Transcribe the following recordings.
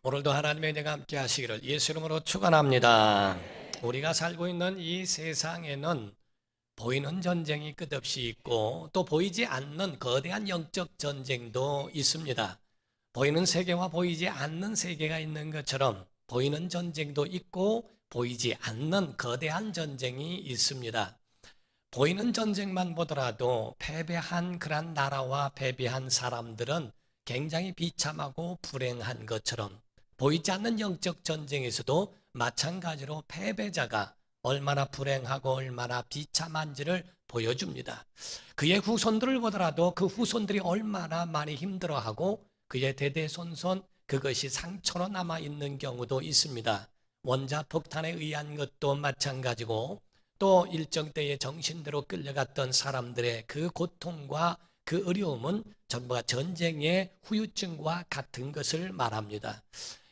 오늘도 하나님의 은혜가 함께 하시기를 예수 이름으로 축원합니다. 우리가 살고 있는 이 세상에는 보이는 전쟁이 끝없이 있고 또 보이지 않는 거대한 영적 전쟁도 있습니다. 보이는 세계와 보이지 않는 세계가 있는 것처럼 보이는 전쟁도 있고 보이지 않는 거대한 전쟁이 있습니다. 보이는 전쟁만 보더라도 패배한 그런 나라와 패배한 사람들은 굉장히 비참하고 불행한 것처럼 보이지 않는 영적 전쟁에서도 마찬가지로 패배자가 얼마나 불행하고 얼마나 비참한지를 보여줍니다. 그의 후손들을 보더라도 그 후손들이 얼마나 많이 힘들어하고 그의 대대손손 그것이 상처로 남아있는 경우도 있습니다. 원자폭탄에 의한 것도 마찬가지고 또 일정 때에 정신대로 끌려갔던 사람들의 그 고통과 그 어려움은 전부가 전쟁의 후유증과 같은 것을 말합니다.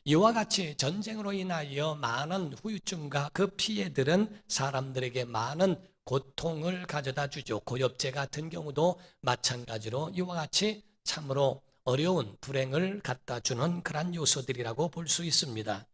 이와 같이 전쟁으로 인하여 많은 후유증과 그 피해들은 사람들에게 많은 고통을 가져다 주죠. 고엽제 같은 경우도 마찬가지로 이와 같이 참으로 어려운 불행을 갖다 주는 그런 요소들이라고 볼 수 있습니다.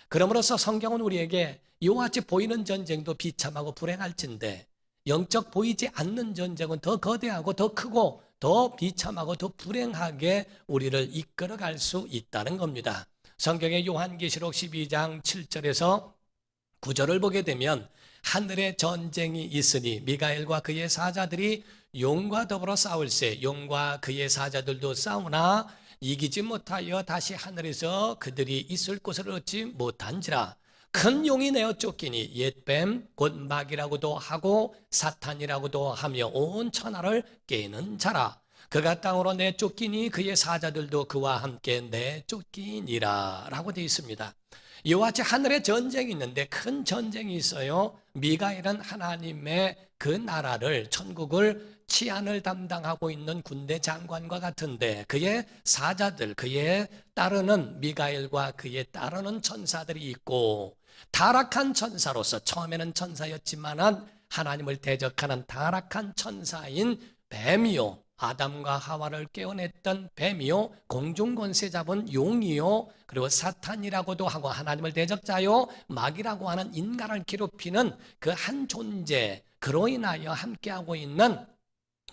그러므로서 성경은 우리에게 이와 같이 보이는 전쟁도 비참하고 불행할진데 영적 보이지 않는 전쟁은 더 거대하고 더 크고 더 비참하고 더 불행하게 우리를 이끌어갈 수 있다는 겁니다. 성경의 요한계시록 12장 7절에서 9절을 보게 되면 하늘에 전쟁이 있으니 미가엘과 그의 사자들이 용과 더불어 싸울세 용과 그의 사자들도 싸우나 이기지 못하여 다시 하늘에서 그들이 있을 곳을 얻지 못한지라. 큰 용이 내어 쫓기니 옛뱀 곧 마귀라고도 하고 사탄이라고도 하며 온 천하를 깨는 자라. 그가 땅으로 내쫓기니 그의 사자들도 그와 함께 내쫓기니라 라고 되어 있습니다. 이와 같이 하늘에 전쟁이 있는데 큰 전쟁이 있어요. 미가엘은 하나님의 그 나라를 천국을 치안을 담당하고 있는 군대 장관과 같은데 그의 사자들 그의 따르는 미가엘과 그의 따르는 천사들이 있고 타락한 천사로서 처음에는 천사였지만 하나님을 대적하는 타락한 천사인 뱀이요 아담과 하와를 깨어냈던 뱀이요 공중권세 잡은 용이요 그리고 사탄이라고도 하고 하나님을 대적자요 마귀라고 하는 인간을 괴롭히는 그 한 존재 그로 인하여 함께하고 있는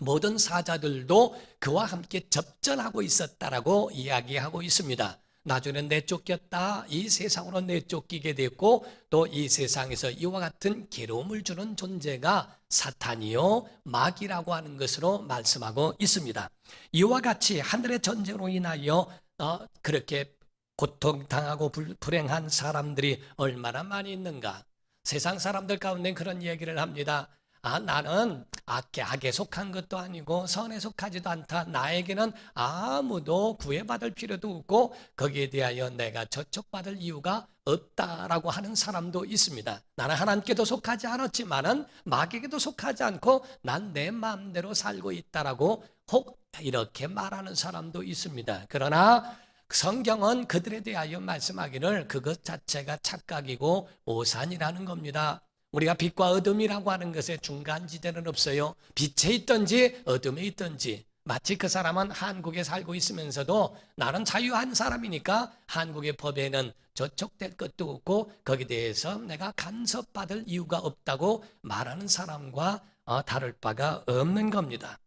모든 사자들도 그와 함께 접전하고 있었다라고 이야기하고 있습니다. 나중에는 내쫓겼다 이 세상으로 내쫓기게 됐고 또 이 세상에서 이와 같은 괴로움을 주는 존재가 사탄이요 마귀라고 하는 것으로 말씀하고 있습니다. 이와 같이 하늘의 전쟁으로 인하여 그렇게 고통당하고 불행한 사람들이 얼마나 많이 있는가. 세상 사람들 가운데 그런 얘기를 합니다. 나는 악에 속한 것도 아니고 선에 속하지도 않다. 나에게는 아무도 구애받을 필요도 없고 거기에 대하여 내가 저촉받을 이유가 없다라고 하는 사람도 있습니다. 나는 하나님께도 속하지 않았지만은 마귀에게도 속하지 않고 난 내 마음대로 살고 있다라고 혹 이렇게 말하는 사람도 있습니다. 그러나 성경은 그들에 대하여 말씀하기를 그것 자체가 착각이고 오산이라는 겁니다. 우리가 빛과 어둠이라고 하는 것에 중간지대는 없어요. 빛에 있든지 어둠에 있든지 마치 그 사람은 한국에 살고 있으면서도 나는 자유한 사람이니까 한국의 법에는 저촉될 것도 없고 거기에 대해서 내가 간섭받을 이유가 없다고 말하는 사람과 다를 바가 없는 겁니다.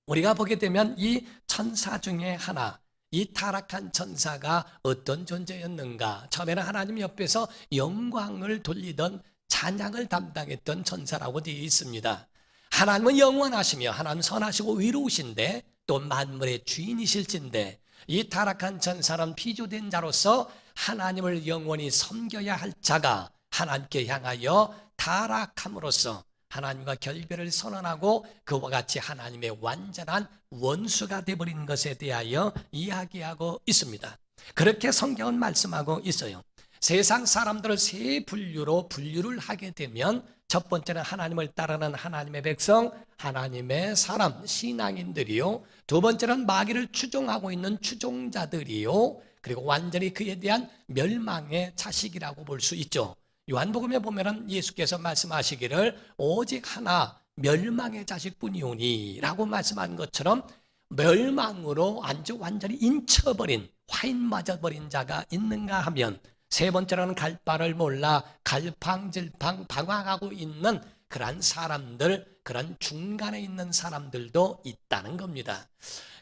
우리가 보게 되면 이 천사 중에 하나 이 타락한 천사가 어떤 존재였는가. 처음에는 하나님 옆에서 영광을 돌리던 찬양을 담당했던 천사라고 되어 있습니다. 하나님은 영원하시며 하나님 선하시고 위로우신데 또 만물의 주인이실진데 이 타락한 천사는 피조된 자로서 하나님을 영원히 섬겨야 할 자가 하나님께 향하여 타락함으로써 하나님과 결별을 선언하고 그와 같이 하나님의 완전한 원수가 되어버린 것에 대하여 이야기하고 있습니다. 그렇게 성경은 말씀하고 있어요. 세상 사람들을 세 분류로 분류를 하게 되면 첫 번째는 하나님을 따르는 하나님의 백성, 하나님의 사람, 신앙인들이요. 두 번째는 마귀를 추종하고 있는 추종자들이요. 그리고 완전히 그에 대한 멸망의 자식이라고 볼 수 있죠. 요한복음에 보면은 예수께서 말씀하시기를 오직 하나 멸망의 자식뿐이오니 라고 말씀한 것처럼 멸망으로 완전히 인쳐버린, 화인 맞아버린 자가 있는가 하면 세 번째로는 갈 바를 몰라 갈팡질팡 방황하고 있는 그런 사람들, 그런 중간에 있는 사람들도 있다는 겁니다.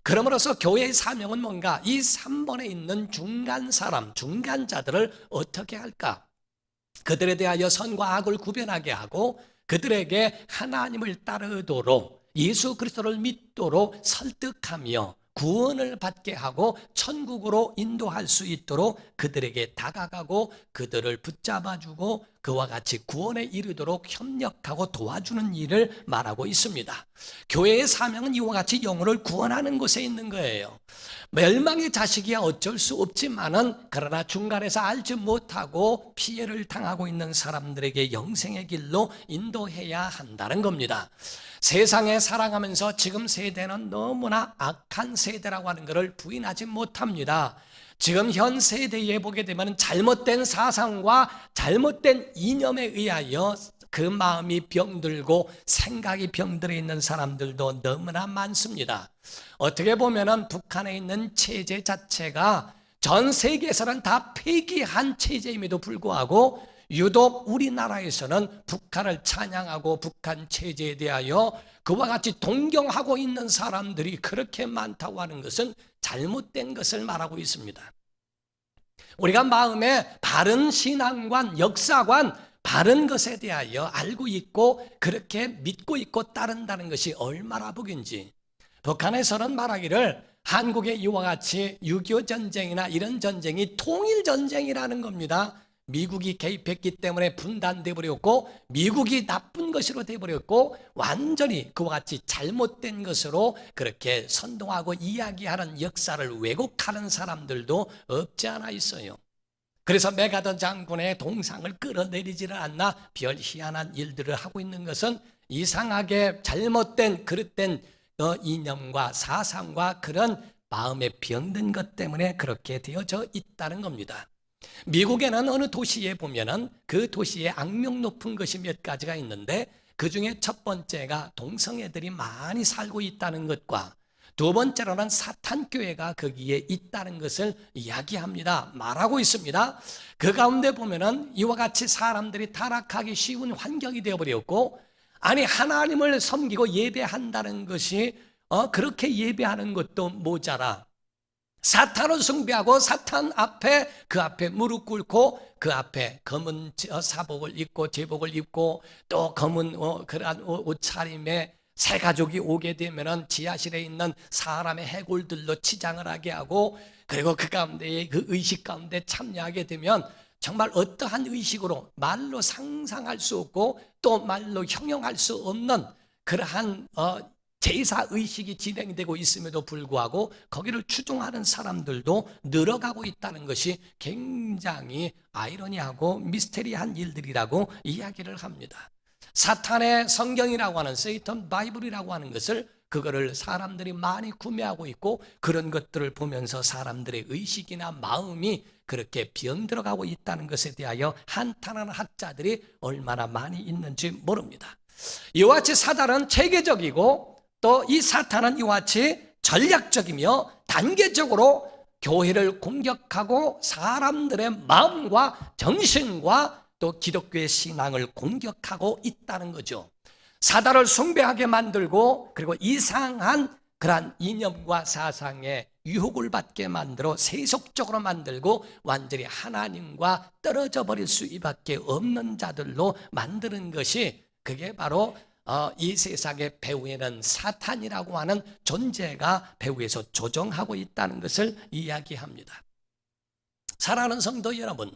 그러므로서 교회의 사명은 뭔가? 이 3번에 있는 중간 사람, 중간자들을 어떻게 할까? 그들에 대하여 선과 악을 구별하게 하고 그들에게 하나님을 따르도록 예수 그리스도를 믿도록 설득하며 구원을 받게 하고 천국으로 인도할 수 있도록 그들에게 다가가고 그들을 붙잡아주고 그와 같이 구원에 이르도록 협력하고 도와주는 일을 말하고 있습니다. 교회의 사명은 이와 같이 영혼을 구원하는 곳에 있는 거예요. 멸망의 자식이야 어쩔 수 없지만은 그러나 중간에서 알지 못하고 피해를 당하고 있는 사람들에게 영생의 길로 인도해야 한다는 겁니다. 세상에 살아가면서 지금 세대는 너무나 악한 세대라고 하는 것을 부인하지 못합니다. 지금 현 세대에 보게 되면 잘못된 사상과 잘못된 이념에 의하여 그 마음이 병들고 생각이 병들어 있는 사람들도 너무나 많습니다. 어떻게 보면은 북한에 있는 체제 자체가 전 세계에서는 다 폐기한 체제임에도 불구하고 유독 우리나라에서는 북한을 찬양하고 북한 체제에 대하여 그와 같이 동경하고 있는 사람들이 그렇게 많다고 하는 것은 잘못된 것을 말하고 있습니다. 우리가 마음에 바른 신앙관, 역사관, 바른 것에 대하여 알고 있고 그렇게 믿고 있고 따른다는 것이 얼마나 복인지. 북한에서는 말하기를 한국의 이와 같이 6.25 전쟁이나 이런 전쟁이 통일전쟁이라는 겁니다. 미국이 개입했기 때문에 분단돼 버렸고 미국이 나쁜 것으로 돼 버렸고 완전히 그와 같이 잘못된 것으로 그렇게 선동하고 이야기하는 역사를 왜곡하는 사람들도 없지 않아 있어요. 그래서 메가더 장군의 동상을 끌어내리지를 않나 별 희한한 일들을 하고 있는 것은 이상하게 잘못된 그릇된 이념과 사상과 그런 마음에 병든 것 때문에 그렇게 되어져 있다는 겁니다. 미국에는 어느 도시에 보면은 그 도시에 악명 높은 것이 몇 가지가 있는데 그 중에 첫 번째가 동성애들이 많이 살고 있다는 것과 두 번째로는 사탄교회가 거기에 있다는 것을 이야기합니다. 말하고 있습니다. 그 가운데 보면은 이와 같이 사람들이 타락하기 쉬운 환경이 되어버렸고 아니 하나님을 섬기고 예배한다는 것이 그렇게 예배하는 것도 모자라 사탄을 숭배하고 사탄 앞에 그 앞에 무릎 꿇고 그 앞에 검은 사복을 입고 제복을 입고 또 검은 그러한 옷차림에 새 가족이 오게 되면은 지하실에 있는 사람의 해골들로 치장을 하게 하고 그리고 그 가운데 그 의식 가운데 참여하게 되면 정말 어떠한 의식으로 말로 상상할 수 없고 또 말로 형용할 수 없는 그러한 제사 의식이 진행되고 있음에도 불구하고 거기를 추종하는 사람들도 늘어가고 있다는 것이 굉장히 아이러니하고 미스테리한 일들이라고 이야기를 합니다. 사탄의 성경이라고 하는 세이턴 바이블이라고 하는 것을 그거를 사람들이 많이 구매하고 있고 그런 것들을 보면서 사람들의 의식이나 마음이 그렇게 병들어가고 있다는 것에 대하여 한탄하는 학자들이 얼마나 많이 있는지 모릅니다. 이와 같이 사단은 체계적이고 또 이 사탄은 이와 같이 전략적이며 단계적으로 교회를 공격하고 사람들의 마음과 정신과 또 기독교의 신앙을 공격하고 있다는 거죠. 사단을 숭배하게 만들고 그리고 이상한 그러한 이념과 사상에 유혹을 받게 만들어 세속적으로 만들고 완전히 하나님과 떨어져 버릴 수밖에 없는 자들로 만드는 것이 그게 바로 이 세상의 배후에는 사탄이라고 하는 존재가 배후에서 조종하고 있다는 것을 이야기합니다. 사랑하는 성도 여러분,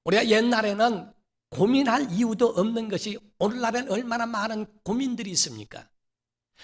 우리가 옛날에는 고민할 이유도 없는 것이 오늘날엔 얼마나 많은 고민들이 있습니까?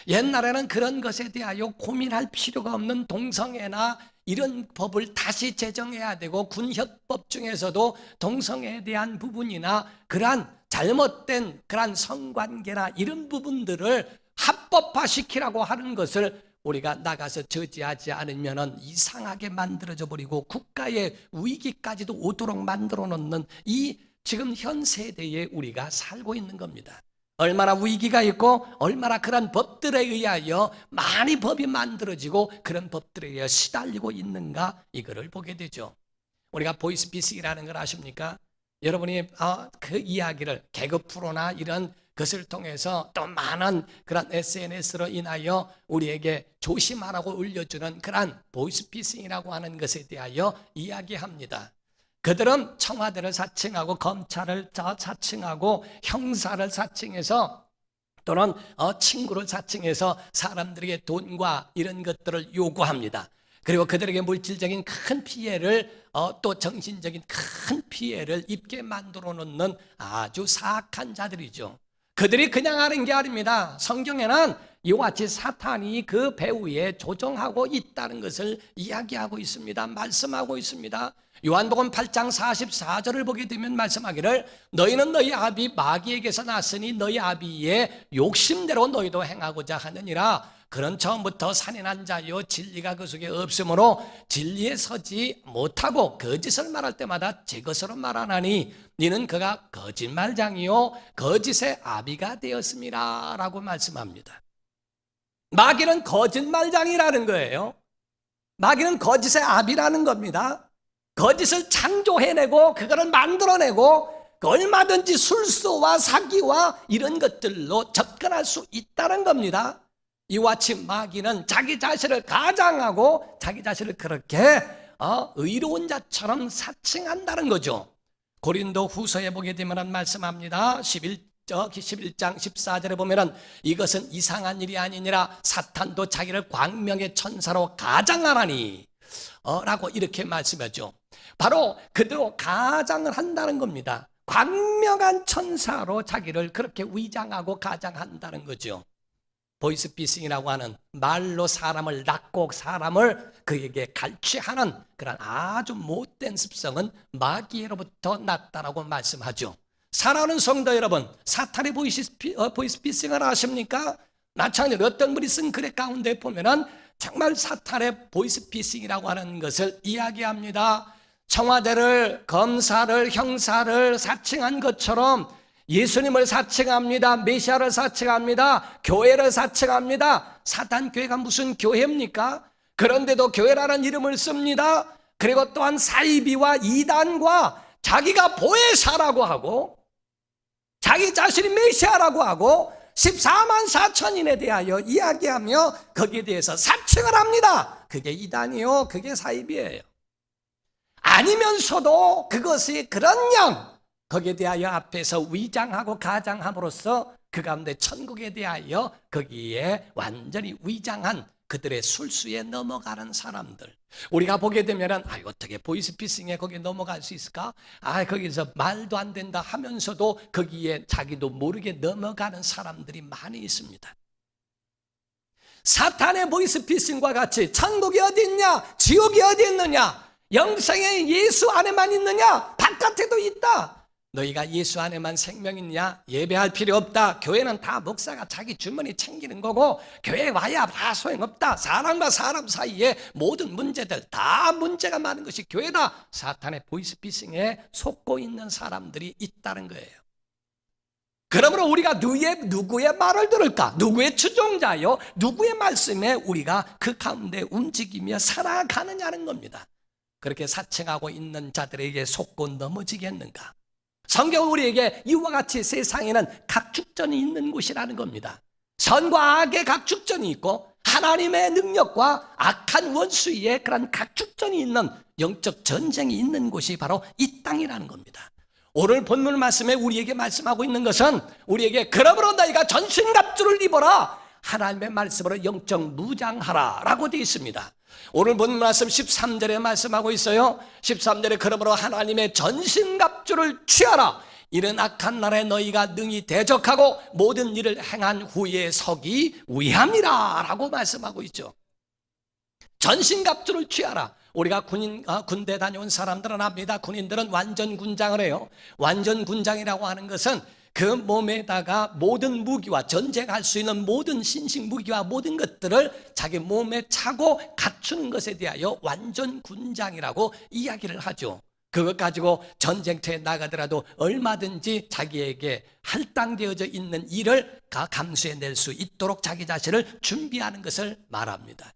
옛날에는 그런 것에 대하여 고민할 필요가 없는 동성애나 이런 법을 다시 제정해야 되고, 군협법 중에서도 동성애에 대한 부분이나 그러한 잘못된 그러한 성관계나 이런 부분들을 합법화시키라고 하는 것을 우리가 나가서 저지하지 않으면 이상하게 만들어져 버리고 국가의 위기까지도 오도록 만들어 놓는 이 지금 현 세대에 우리가 살고 있는 겁니다. 얼마나 위기가 있고 얼마나 그런 법들에 의하여 많이 법이 만들어지고 그런 법들에 의해 시달리고 있는가, 이거를 보게 되죠. 우리가 보이스피싱이라는 걸 아십니까? 여러분이 그 이야기를 개그 프로나 이런 것을 통해서 또 많은 그런 SNS로 인하여 우리에게 조심하라고 올려주는 그런 보이스피싱이라고 하는 것에 대하여 이야기합니다. 그들은 청와대를 사칭하고 검찰을 사칭하고 형사를 사칭해서 또는 친구를 사칭해서 사람들에게 돈과 이런 것들을 요구합니다. 그리고 그들에게 물질적인 큰 피해를 또 정신적인 큰 피해를 입게 만들어 놓는 아주 사악한 자들이죠. 그들이 그냥 하는 게 아닙니다. 성경에는 이와 같이 사탄이 그 배후에 조종하고 있다는 것을 이야기하고 있습니다. 말씀하고 있습니다. 요한복음 8장 44절을 보게 되면 말씀하기를 너희는 너희 아비 마귀에게서 났으니 너희 아비의 욕심대로 너희도 행하고자 하느니라. 그는 처음부터 산인한 자요 진리가 그 속에 없으므로 진리에 서지 못하고 거짓을 말할 때마다 제 것으로 말하나니 너는 그가 거짓말장이요 거짓의 아비가 되었습니다 라고 말씀합니다. 마귀는 거짓말장이라는 거예요. 마귀는 거짓의 아비라는 겁니다. 거짓을 창조해내고 그거를 만들어내고 얼마든지 술수와 사기와 이런 것들로 접근할 수 있다는 겁니다. 이와 같이 마귀는 자기 자신을 가장하고 자기 자신을 그렇게 의로운 자처럼 사칭한다는 거죠. 고린도 후서에 보게 되면 말씀합니다. 11장 14절에 보면 이것은 이상한 일이 아니니라 사탄도 자기를 광명의 천사로 가장하나니 라고 이렇게 말씀하죠. 바로 그대로 가장을 한다는 겁니다. 광명한 천사로 자기를 그렇게 위장하고 가장한다는 거죠. 보이스피싱이라고 하는 말로 사람을 낚고 사람을 그에게 갈취하는 그런 아주 못된 습성은 마귀로부터 났다라고 말씀하죠. 사랑하는 성도 여러분, 사탄의 보이스피싱을 아십니까? 마찬가지로 어떤 분이 쓴 글 가운데 보면은 정말 사탄의 보이스피싱이라고 하는 것을 이야기합니다. 청와대를, 검사를, 형사를 사칭한 것처럼 예수님을 사칭합니다. 메시아를 사칭합니다. 교회를 사칭합니다. 사탄 교회가 무슨 교회입니까? 그런데도 교회라는 이름을 씁니다. 그리고 또한 사이비와 이단과 자기가 보혜사라고 하고 자기 자신이 메시아라고 하고 14만 4천인에 대하여 이야기하며 거기에 대해서 사칭을 합니다. 그게 이단이요, 그게 사이비예요. 아니면서도 그것이 그런 양 거기에 대하여 앞에서 위장하고 가장함으로써 그 가운데 천국에 대하여 거기에 완전히 위장한 그들의 술수에 넘어가는 사람들, 우리가 보게 되면 어떻게 보이스피싱에 거기에 넘어갈 수 있을까? 거기서 말도 안 된다 하면서도 거기에 자기도 모르게 넘어가는 사람들이 많이 있습니다. 사탄의 보이스피싱과 같이 천국이 어디 있냐, 지옥이 어디 있느냐, 영생의 예수 안에만 있느냐, 바깥에도 있다. 너희가 예수 안에만 생명 있냐? 예배할 필요 없다. 교회는 다 목사가 자기 주머니 챙기는 거고 교회 와야 다 소용없다. 사람과 사람 사이에 모든 문제들 다 문제가 많은 것이 교회다. 사탄의 보이스피싱에 속고 있는 사람들이 있다는 거예요. 그러므로 우리가 누구의 말을 들을까? 누구의 추종자요? 누구의 말씀에 우리가 그 가운데 움직이며 살아가느냐는 겁니다. 그렇게 사칭하고 있는 자들에게 속고 넘어지겠는가? 성경은 우리에게 이와 같이 세상에는 각축전이 있는 곳이라는 겁니다. 선과 악의 각축전이 있고 하나님의 능력과 악한 원수의 그런 각축전이 있는 영적 전쟁이 있는 곳이 바로 이 땅이라는 겁니다. 오늘 본문 말씀에 우리에게 말씀하고 있는 것은 우리에게 그러므로 너희가 전신갑주를 입어라, 하나님의 말씀으로 영적 무장하라 라고 되어 있습니다. 오늘 본 말씀 13절에 말씀하고 있어요. 13절에 그러므로 하나님의 전신갑주를 취하라, 이런 악한 날에 너희가 능히 대적하고 모든 일을 행한 후에 서기 위함이라 라고 말씀하고 있죠. 전신갑주를 취하라. 우리가 군대 다녀온 사람들은 압니다. 군인들은 완전 군장을 해요. 완전 군장이라고 하는 것은 그 몸에다가 모든 무기와 전쟁할 수 있는 모든 신식 무기와 모든 것들을 자기 몸에 차고 갖추는 것에 대하여 완전 군장이라고 이야기를 하죠. 그것 가지고 전쟁터에 나가더라도 얼마든지 자기에게 할당되어져 있는 일을 감수해낼 수 있도록 자기 자신을 준비하는 것을 말합니다.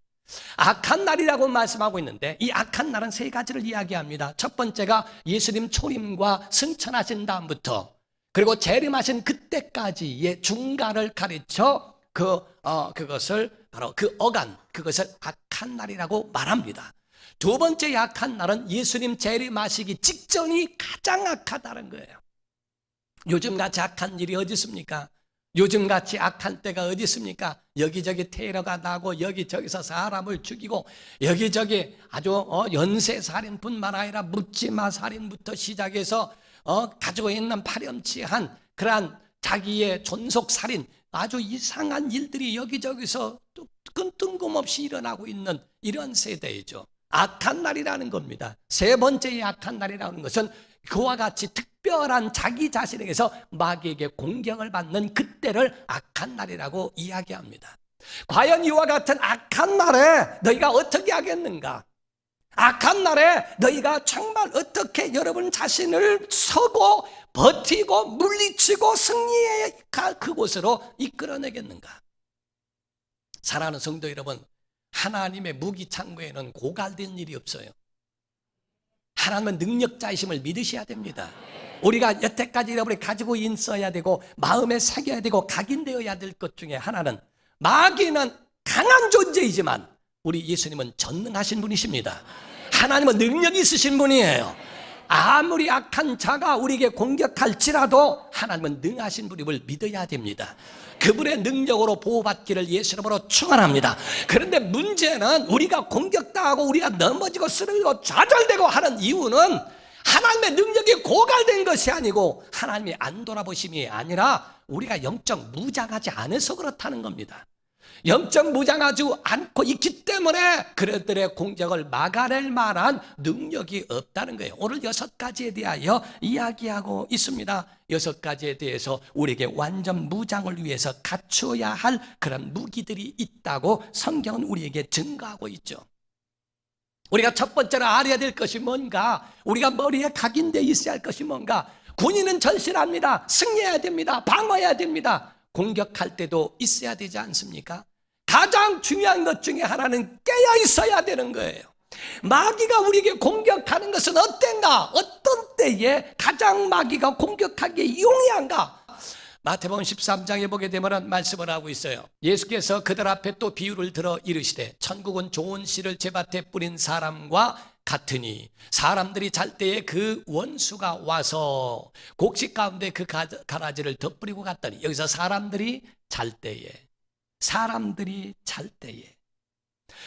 악한 날이라고 말씀하고 있는데 이 악한 날은 세 가지를 이야기합니다. 첫 번째가 예수님 초림과 승천하신 다음부터 그리고 재림하신 그때까지의 중간을 가르쳐 그것을 바로 그 어간, 그것을 악한 날이라고 말합니다. 두 번째 악한 날은 예수님 재림하시기 직전이 가장 악하다는 거예요. 요즘같이 악한 일이 어디 있습니까? 요즘같이 악한 때가 어디 있습니까? 여기저기 테러가 나고 여기저기서 사람을 죽이고 여기저기 아주 연쇄살인뿐만 아니라 묻지마 살인부터 시작해서 가지고 있는 파렴치한 그러한 자기의 존속살인 아주 이상한 일들이 여기저기서 뜬금없이 일어나고 있는 이런 세대이죠. 악한 날이라는 겁니다. 세 번째의 악한 날이라는 것은 그와 같이 특별한 자기 자신에게서 마귀에게 공격을 받는 그때를 악한 날이라고 이야기합니다. 과연 이와 같은 악한 날에 너희가 어떻게 하겠는가? 악한 날에 너희가 정말 어떻게 여러분 자신을 서고 버티고 물리치고 승리의 그곳으로 이끌어내겠는가? 사랑하는 성도 여러분, 하나님의 무기 창고에는 고갈된 일이 없어요. 하나님은 능력자이심을 믿으셔야 됩니다. 우리가 여태까지 여러분이 가지고 있어야 되고 마음에 새겨야 되고 각인되어야 될 것 중에 하나는 마귀는 강한 존재이지만 우리 예수님은 전능하신 분이십니다. 하나님은 능력이 있으신 분이에요. 아무리 악한 자가 우리에게 공격할지라도 하나님은 능하신 분임을 믿어야 됩니다. 그분의 능력으로 보호받기를 예수 이름으로 축원합니다. 그런데 문제는 우리가 공격당하고 우리가 넘어지고 쓰러지고 좌절되고 하는 이유는 하나님의 능력이 고갈된 것이 아니고 하나님이 안 돌아보심이 아니라 우리가 영적 무장하지 않아서 그렇다는 겁니다. 영적 무장하지 않고 있기 때문에 그들의 공격을 막아낼 만한 능력이 없다는 거예요. 오늘 6가지에 대하여 이야기하고 있습니다. 6가지에 대해서 우리에게 완전 무장을 위해서 갖추어야 할 그런 무기들이 있다고 성경은 우리에게 증거하고 있죠. 우리가 첫 번째로 알아야 될 것이 뭔가, 우리가 머리에 각인되어 있어야 할 것이 뭔가. 군인은 전신합니다. 승리해야 됩니다. 방어해야 됩니다. 공격할 때도 있어야 되지 않습니까? 가장 중요한 것 중에 하나는 깨어 있어야 되는 거예요. 마귀가 우리에게 공격하는 것은 어떤가? 어떤 때에 가장 마귀가 공격하기에 용이한가? 마태복음 13장에 보게 되면 말씀을 하고 있어요. 예수께서 그들 앞에 또 비유를 들어 이르시되 천국은 좋은 씨를 제밭에 뿌린 사람과 같으니 사람들이 잘 때에 그 원수가 와서 곡식 가운데 그 가라지를 덧뿌리고 갔더니, 여기서 사람들이 잘 때에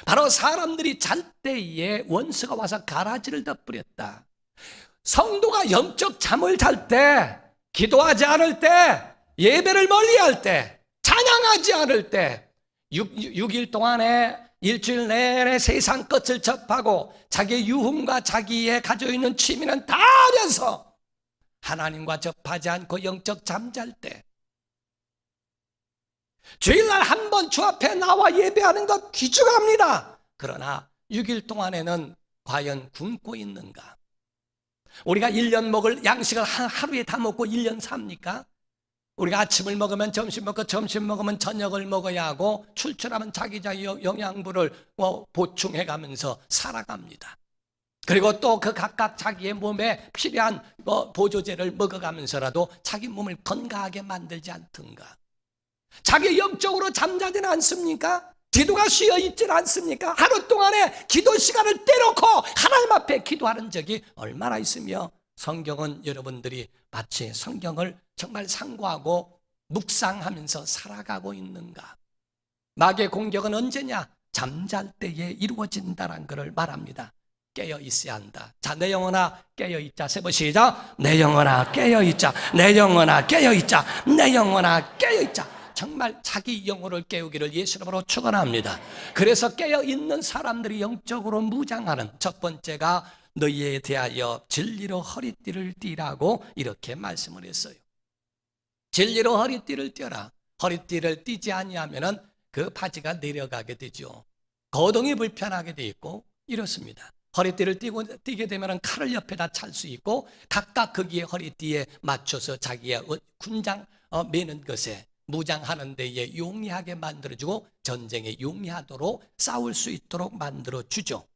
바로 사람들이 잘 때에 원수가 와서 가라지를 덧뿌렸다. 성도가 영적 잠을 잘 때, 기도하지 않을 때, 예배를 멀리할 때, 찬양하지 않을 때, 6일 동안에 일주일 내내 세상 끝을 접하고 자기의 유흥과 자기의 가지고 있는 취미는 다 하면서 하나님과 접하지 않고 영적 잠잘 때, 주일날 한 번 주 앞에 나와 예배하는 것 귀중합니다. 그러나 6일 동안에는 과연 굶고 있는가? 우리가 1년 먹을 양식을 하루에 다 먹고 1년 삽니까? 우리가 아침을 먹으면 점심 먹고 점심 먹으면 저녁을 먹어야 하고 출출하면 자기 영양분을 보충해가면서 살아갑니다. 그리고 또 그 각각 자기의 몸에 필요한 보조제를 먹어가면서라도 자기 몸을 건강하게 만들지 않던가? 자기 영적으로 잠자지는 않습니까? 기도가 쉬어 있지는 않습니까? 하루 동안에 기도 시간을 떼놓고 하나님 앞에 기도하는 적이 얼마나 있으며, 성경은 여러분들이 마치 성경을 정말 상고하고 묵상하면서 살아가고 있는가? 마귀의 공격은 언제냐? 잠잘 때에 이루어진다는 것을 말합니다. 깨어 있어야 한다. 자, 내 영혼아 깨어 있자. 세 번 시작. 내 영혼아 깨어 있자. 내 영혼아 깨어 있자. 내 영혼아 깨어 있자. 정말 자기 영혼을 깨우기를 예수 이름으로 축원합니다. 그래서 깨어있는 사람들이 영적으로 무장하는 첫 번째가 너희에 대하여 진리로 허리띠를 띠라고 이렇게 말씀을 했어요. 진리로 허리띠를 띠어라. 허리띠를 띠지 아니하면은 그 바지가 내려가게 되죠. 거동이 불편하게 돼 있고 이렇습니다. 허리띠를 띠게 되면 칼을 옆에다 찰 수 있고 각각 거기에 허리띠에 맞춰서 자기의 군장 매는 것에 무장하는 데에 용이하게 만들어주고 전쟁에 용이하도록 싸울 수 있도록 만들어주죠.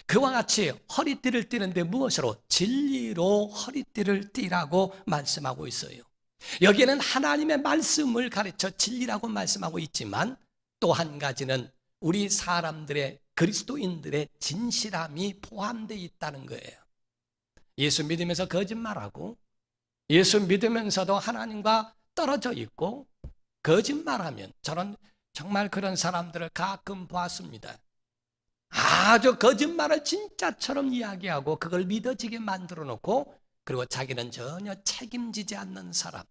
그와 같이 허리띠를 띠는데 무엇으로? 진리로 허리띠를 띠라고 말씀하고 있어요. 여기에는 하나님의 말씀을 가르쳐 진리라고 말씀하고 있지만 또 한 가지는 우리 사람들의 그리스도인들의 진실함이 포함되어 있다는 거예요. 예수 믿으면서 거짓말하고 예수 믿으면서도 하나님과 떨어져 있고 거짓말하면, 저는 정말 그런 사람들을 가끔 보았습니다. 아주 거짓말을 진짜처럼 이야기하고 그걸 믿어지게 만들어 놓고 그리고 자기는 전혀 책임지지 않는 사람,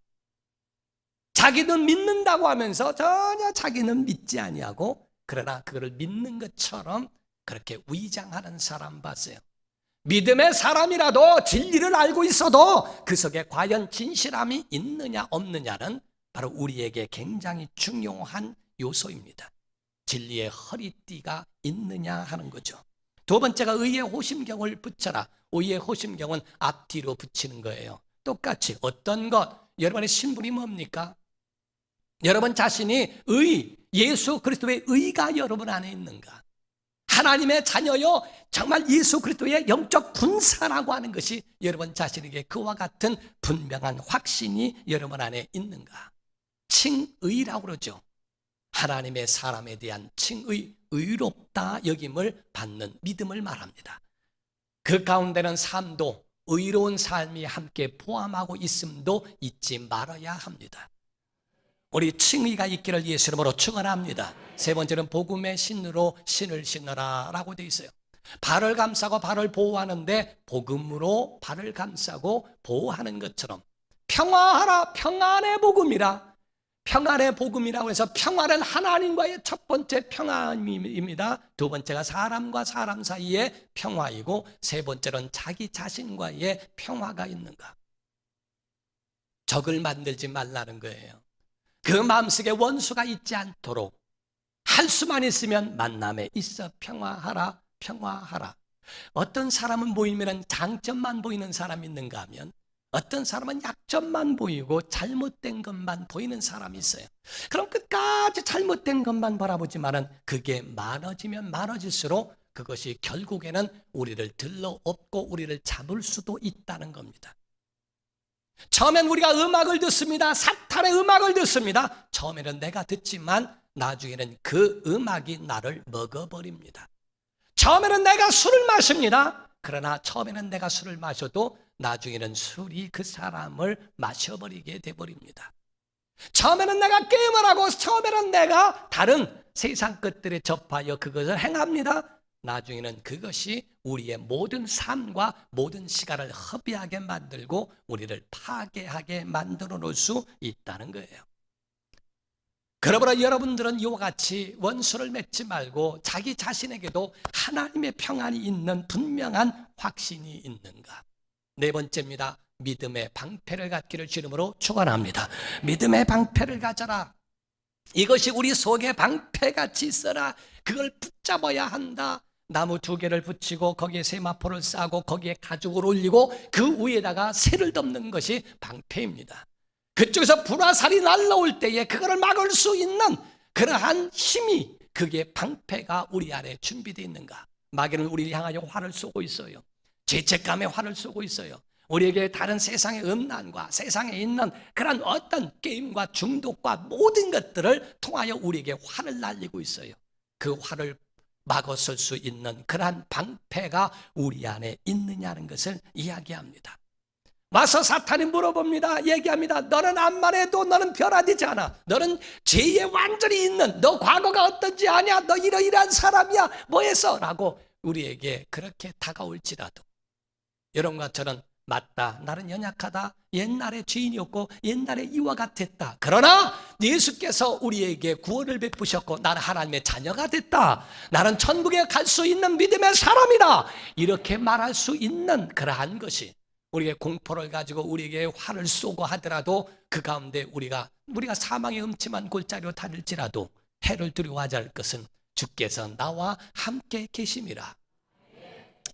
자기는 믿는다고 하면서 전혀 자기는 믿지 아니하고 그러나 그거를 믿는 것처럼 그렇게 위장하는 사람 봤어요. 믿음의 사람이라도 진리를 알고 있어도 그 속에 과연 진실함이 있느냐 없느냐는 바로 우리에게 굉장히 중요한 요소입니다. 진리의 허리띠가 있느냐 하는 거죠. 두 번째가 의의 호심경을 붙여라. 의의 호심경은 앞뒤로 붙이는 거예요. 똑같이 어떤 것, 여러분의 신분이 뭡니까? 여러분 자신이 예수 그리스도의 의가 여러분 안에 있는가? 하나님의 자녀요, 정말 예수 그리스도의 영적 군사라고 하는 것이 여러분 자신에게 그와 같은 분명한 확신이 여러분 안에 있는가? 칭의라고 그러죠. 하나님의 사람에 대한 칭의, 의롭다 여김을 받는 믿음을 말합니다. 그 가운데는 삶도 의로운 삶이 함께 포함하고 있음도 잊지 말아야 합니다. 우리 칭의가 있기를 예수 이름으로 축원합니다. 세 번째는 복음의 신으로 신을 신으라 라고 되어 있어요. 발을 감싸고 발을 보호하는데 복음으로 발을 감싸고 보호하는 것처럼 평화하라, 평안의 복음이라. 평안의 복음이라고 해서 평화는 하나님과의 첫 번째 평안입니다. 두 번째가 사람과 사람 사이의 평화이고 세 번째는 자기 자신과의 평화가 있는가. 적을 만들지 말라는 거예요. 그 마음속에 원수가 있지 않도록 할 수만 있으면 만남에 있어 평화하라, 평화하라. 어떤 사람은 모이면 장점만 보이는 사람이 있는가 하면 어떤 사람은 약점만 보이고 잘못된 것만 보이는 사람이 있어요. 그럼 끝까지 잘못된 것만 바라보지만은 그게 많아지면 많아질수록 그것이 결국에는 우리를 들러엎고 우리를 잡을 수도 있다는 겁니다. 처음엔 우리가 음악을 듣습니다. 사탄의 음악을 듣습니다. 처음에는 내가 듣지만 나중에는 그 음악이 나를 먹어버립니다. 처음에는 내가 술을 마십니다. 그러나 처음에는 내가 술을 마셔도 나중에는 술이 그 사람을 마셔버리게 돼버립니다. 처음에는 내가 게임을 하고 처음에는 내가 다른 세상 것들에 접하여 그것을 행합니다. 나중에는 그것이 우리의 모든 삶과 모든 시간을 허비하게 만들고 우리를 파괴하게 만들어 놓을 수 있다는 거예요. 그러므로 여러분들은 이와 같이 원수를 맺지 말고 자기 자신에게도 하나님의 평안이 있는 분명한 확신이 있는가. 네 번째입니다. 믿음의 방패를 갖기를 주님으로 축원합니다. 믿음의 방패를 가져라. 이것이 우리 속에 방패같이 있어라. 그걸 붙잡아야 한다. 나무 2개를 붙이고 거기에 세마포를 싸고 거기에 가죽을 올리고 그 위에다가 새를 덮는 것이 방패입니다. 그쪽에서 불화살이 날라올 때에 그거를 막을 수 있는 그러한 힘이, 그게 방패가 우리 안에 준비되어 있는가. 마귀는 우리를 향하여 활을 쏘고 있어요. 죄책감에 활을 쏘고 있어요. 우리에게 다른 세상의 음란과 세상에 있는 그런 어떤 게임과 중독과 모든 것들을 통하여 우리에게 활을 날리고 있어요. 그 활을 막아설 수 있는 그러한 방패가 우리 안에 있느냐는 것을 이야기합니다. 와서 사탄이 물어봅니다. 얘기합니다. 너는 암만 해도 너는 변화되지 않아. 너는 죄에 완전히 있는, 너 과거가 어떤지 아냐? 너 이러이러한 사람이야. 뭐해서? 라고 우리에게 그렇게 다가올지라도 여러분과 저는 맞다, 나는 연약하다, 옛날에 죄인이었고 옛날에 이와 같았다. 그러나 예수께서 우리에게 구원을 베푸셨고 나는 하나님의 자녀가 됐다, 나는 천국에 갈 수 있는 믿음의 사람이다, 이렇게 말할 수 있는 그러한 것이, 우리에게 공포를 가지고 우리에게 화를 쏘고 하더라도 그 가운데 우리가 사망의 음침한 골짜기로 다닐지라도 해를 두려워하지 않을 것은 주께서 나와 함께 계심이라.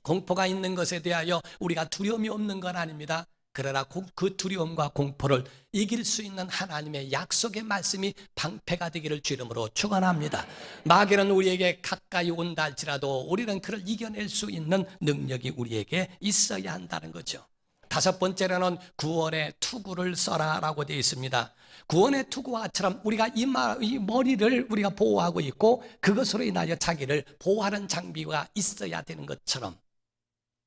공포가 있는 것에 대하여 우리가 두려움이 없는 건 아닙니다. 그러나 그 두려움과 공포를 이길 수 있는 하나님의 약속의 말씀이 방패가 되기를 주 이름으로 축원합니다. 마귀는 우리에게 가까이 온다 할지라도 우리는 그를 이겨낼 수 있는 능력이 우리에게 있어야 한다는 거죠. 다섯 번째로는 구원의 투구를 써라라고 되어 있습니다. 구원의 투구와처럼 우리가 이 머리를 우리가 보호하고 있고 그것으로 인하여 자기를 보호하는 장비가 있어야 되는 것처럼,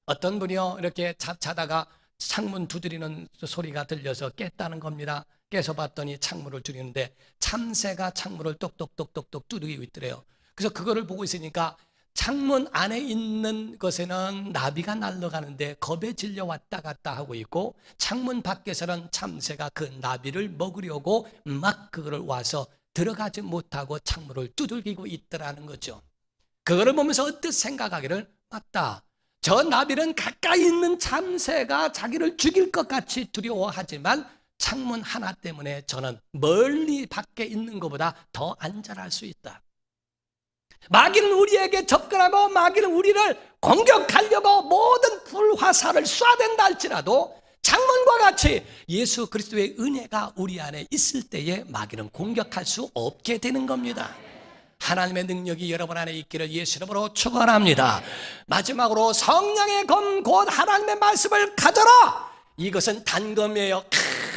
어떤 분이요 이렇게 자다가 창문 두드리는 소리가 들려서 깼다는 겁니다. 깨서 봤더니 창문을 두드리는데 참새가 창문을 똑똑똑똑똑 두드리고 있더래요. 그래서 그거를 보고 있으니까 창문 안에 있는 것에는 나비가 날아가는데 겁에 질려 왔다 갔다 하고 있고, 창문 밖에서는 참새가 그 나비를 먹으려고 막 그거를 와서 들어가지 못하고 창문을 두들기고 있더라는 거죠. 그거를 보면서 어떻게 생각하기를, 맞다, 저 나비는 가까이 있는 참새가 자기를 죽일 것 같이 두려워하지만 창문 하나 때문에 저는 멀리 밖에 있는 것보다 더 안전할 수 있다. 마귀는 우리에게 접근하고 마귀는 우리를 공격하려고 모든 불화살을 쏴댄다 할지라도 창문과 같이 예수 그리스도의 은혜가 우리 안에 있을 때에 마귀는 공격할 수 없게 되는 겁니다. 하나님의 능력이 여러분 안에 있기를 예수 이름으로 축원합니다. 마지막으로 성령의 검 곧 하나님의 말씀을 가져라. 이것은 단검이에요.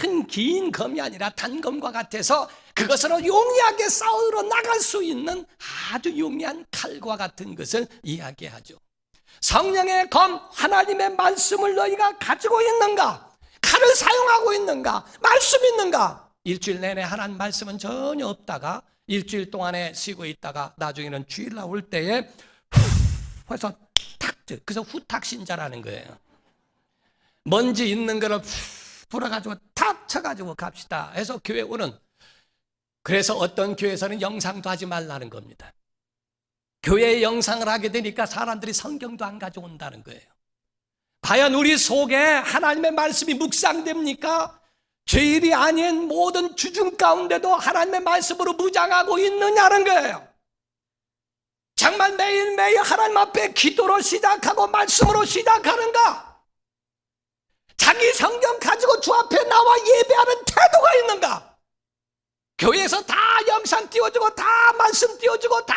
큰 긴 검이 아니라 단검과 같아서 그것으로 용이하게 싸우러 나갈 수 있는 아주 용이한 칼과 같은 것을 이야기하죠. 성령의 검 하나님의 말씀을 너희가 가지고 있는가? 칼을 사용하고 있는가? 말씀 있는가? 일주일 내내 하나님 말씀은 전혀 없다가 일주일 동안에 쉬고 있다가 나중에는 주일 나올 때에 해서 탁, 그래서 후탁 신자라는 거예요. 먼지 있는 거를 불어가지고 탁 쳐가지고 갑시다 해서 교회 오는, 그래서 어떤 교회에서는 영상도 하지 말라는 겁니다. 교회에 영상을 하게 되니까 사람들이 성경도 안 가져온다는 거예요. 과연 우리 속에 하나님의 말씀이 묵상됩니까? 죄일이 아닌 모든 주중 가운데도 하나님의 말씀으로 무장하고 있느냐는 거예요. 정말 매일매일 하나님 앞에 기도로 시작하고 말씀으로 시작하는가? 자기 성경 가지고 주 앞에 나와 예배하는 태도가 있는가? 교회에서 다 영상 띄워주고 다 말씀 띄워주고 다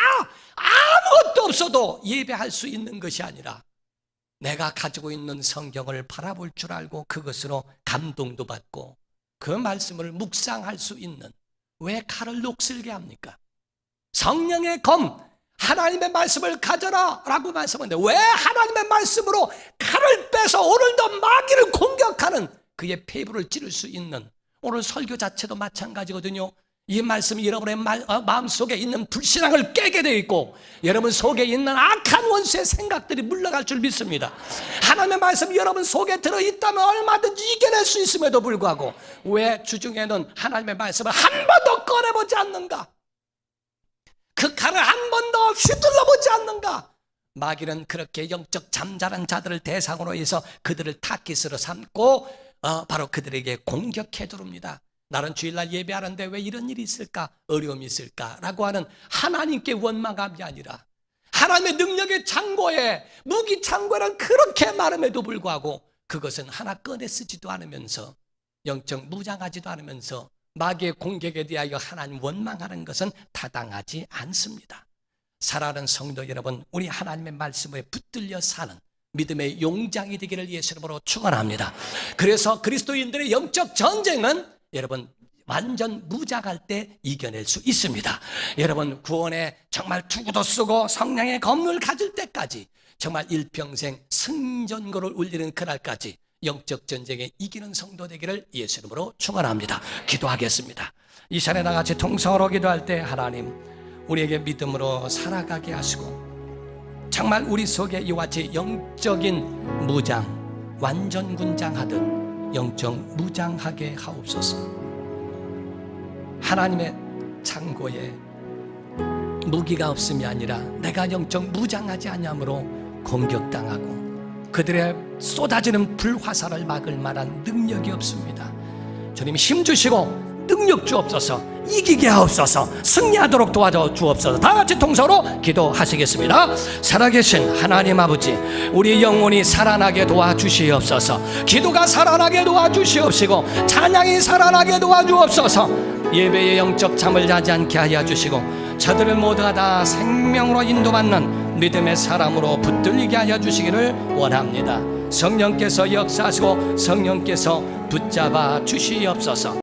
아무것도 없어도 예배할 수 있는 것이 아니라 내가 가지고 있는 성경을 바라볼 줄 알고 그것으로 감동도 받고 그 말씀을 묵상할 수 있는, 왜 칼을 녹슬게 합니까? 성령의 검 하나님의 말씀을 가져라 라고 말씀하는데 왜 하나님의 말씀으로 칼을 빼서 오늘도 마귀를 공격하는 그의 폐부를 찌를 수 있는, 오늘 설교 자체도 마찬가지거든요. 이 말씀이 여러분의 마음속에 있는 불신앙을 깨게 되어 있고 여러분 속에 있는 악한 원수의 생각들이 물러갈 줄 믿습니다. 하나님의 말씀이 여러분 속에 들어있다면 얼마든지 이겨낼 수 있음에도 불구하고 왜 주중에는 하나님의 말씀을 한 번도 꺼내보지 않는가? 그 칼을 한 번도 휘둘러보지 않는가? 마귀는 그렇게 영적 잠자는 자들을 대상으로 해서 그들을 타깃으로 삼고 바로 그들에게 공격해 들어옵니다. 나는 주일날 예배하는데 왜 이런 일이 있을까? 어려움이 있을까? 라고 하는 하나님께 원망함이 아니라 하나님의 능력의 창고에, 무기 창고에는 그렇게 많음에도 불구하고 그것은 하나 꺼내 쓰지도 않으면서 영적 무장하지도 않으면서 마귀의 공격에 대하여 하나님 원망하는 것은 타당하지 않습니다. 사랑하는 성도 여러분, 우리 하나님의 말씀에 붙들려 사는 믿음의 용장이 되기를 예수 이름으로 축원합니다. 그래서 그리스도인들의 영적 전쟁은 여러분 완전 무장할 때 이겨낼 수 있습니다. 여러분 구원에 정말 투구도 쓰고 성령의 검을 가질 때까지 정말 일평생 승전거를 울리는 그날까지 영적 전쟁에 이기는 성도 되기를 예수 이름으로 축원합니다. 기도하겠습니다. 이 시간에 나같이 통성으로 기도할 때 하나님 우리에게 믿음으로 살아가게 하시고 정말 우리 속에 이와 같이 영적인 무장, 완전군장하듯 영적 무장하게 하옵소서. 하나님의 창고에 무기가 없음이 아니라 내가 영적 무장하지 아니함으로 공격당하고 그들의 쏟아지는 불화살을 막을 만한 능력이 없습니다. 주님 힘주시고 능력 주옵소서, 이기게 하옵소서, 승리하도록 도와줘 주옵소서. 다 같이 통성으로 기도하시겠습니다. 살아계신 하나님 아버지, 우리 영혼이 살아나게 도와주시옵소서. 기도가 살아나게 도와주시옵시고 찬양이 살아나게 도와주옵소서. 예배의 영적 잠을 자지 않게 하여 주시고 저들을 모두가 다 생명으로 인도받는 믿음의 사람으로 붙들리게 하여 주시기를 원합니다. 성령께서 역사하시고 성령께서 붙잡아 주시옵소서.